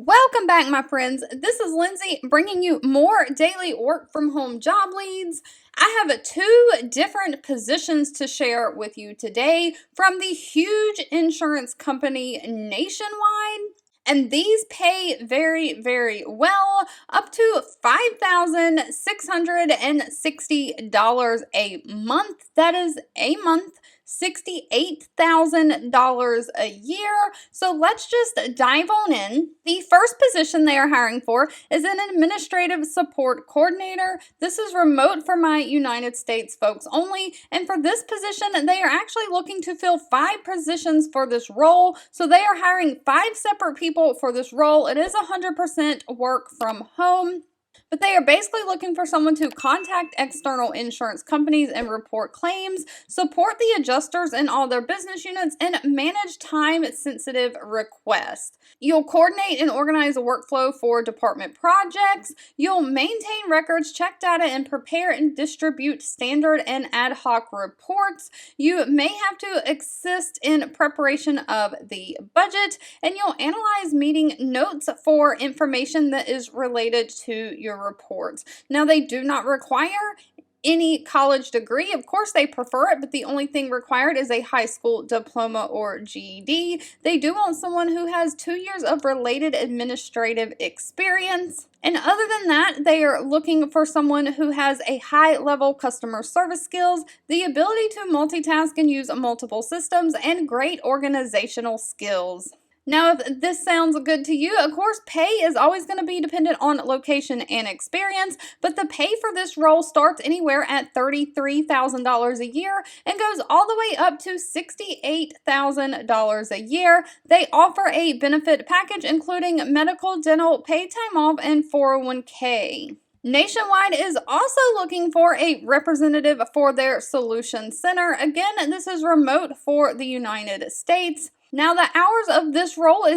Welcome back, my friends. This is Lindsay bringing you more daily work from home job leads. I have two different positions to share with you today from the huge insurance company Nationwide. And these pay very, very well, up to $5,660 a month. That is a month. $68,000 a year. So let's just dive on in. The first position they are hiring for is an administrative support coordinator. This is remote for my United States folks only. And for this position, they are actually looking to fill 5 positions for this role. So they are hiring 5 separate people for this role. It is 100% work from home. But they are basically looking for someone to contact external insurance companies and report claims, support the adjusters in all their business units, and manage time-sensitive requests. You'll coordinate and organize a workflow for department projects. You'll maintain records, check data, and prepare and distribute standard and ad hoc reports. You may have to assist in preparation of the budget, and you'll analyze meeting notes for information that is related to your reports. Now, they do not require any college degree. Of course, they prefer it, but the only thing required is a high school diploma or GED. They do want someone who has 2 years of related administrative experience. And other than that, they are looking for someone who has a high-level customer service skills, the ability to multitask and use multiple systems, and great organizational skills. Now, if this sounds good to you, of course, pay is always going to be dependent on location and experience, but the pay for this role starts anywhere at $33,000 a year and goes all the way up to $68,000 a year. They offer a benefit package including medical, dental, paid time off, and 401k. Nationwide is also looking for a representative for their solution center. Again, this is remote for the United States. Now, the hours of this role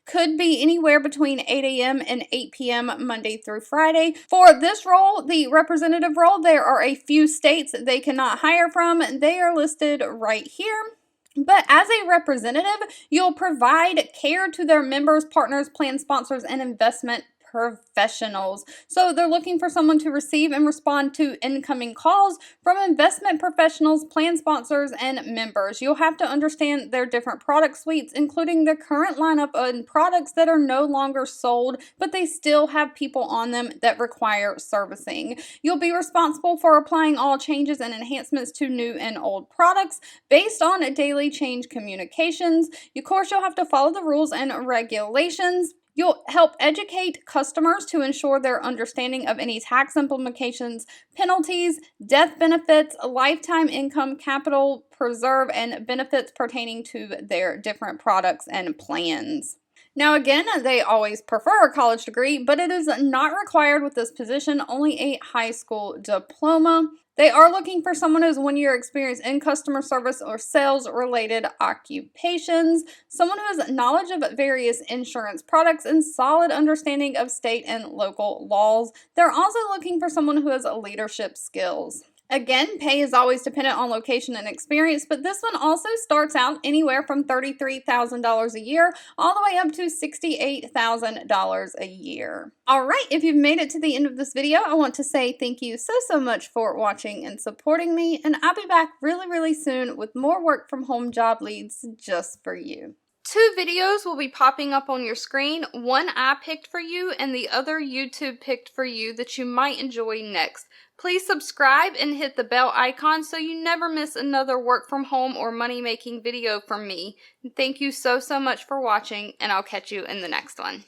could be anywhere between 8 a.m. and 8 p.m. Monday through Friday. For this role, the representative role, there are a few states that they cannot hire from. They are listed right here. But as a representative, you'll provide care to their members, partners, plan sponsors, and investment professionals. So they're looking for someone to receive and respond to incoming calls from investment professionals, plan sponsors, and members. You'll have to understand their different product suites, including the current lineup of products that are no longer sold, but they still have people on them that require servicing. You'll be responsible for applying all changes and enhancements to new and old products based on daily change communications. Of course, you'll have to follow the rules and regulations. You'll help educate customers to ensure their understanding of any tax implications, penalties, death benefits, lifetime income, capital preserve, and benefits pertaining to their different products and plans. Now, again, they always prefer a college degree, but it is not required with this position, only a high school diploma. They are looking for someone who has 1 year experience in customer service or sales-related occupations, someone who has knowledge of various insurance products and solid understanding of state and local laws. They're also looking for someone who has leadership skills. Again, pay is always dependent on location and experience, but this one also starts out anywhere from $33,000 a year all the way up to $68,000 a year. All right, if you've made it to the end of this video, I want to say thank you so much for watching and supporting me, and I'll be back really soon with more work from home job leads just for you. 2 videos will be popping up on your screen. One I picked for you and the other YouTube picked for you that you might enjoy next. Please subscribe and hit the bell icon so you never miss another work from home or money making video from me. Thank you so much for watching, and I'll catch you in the next one.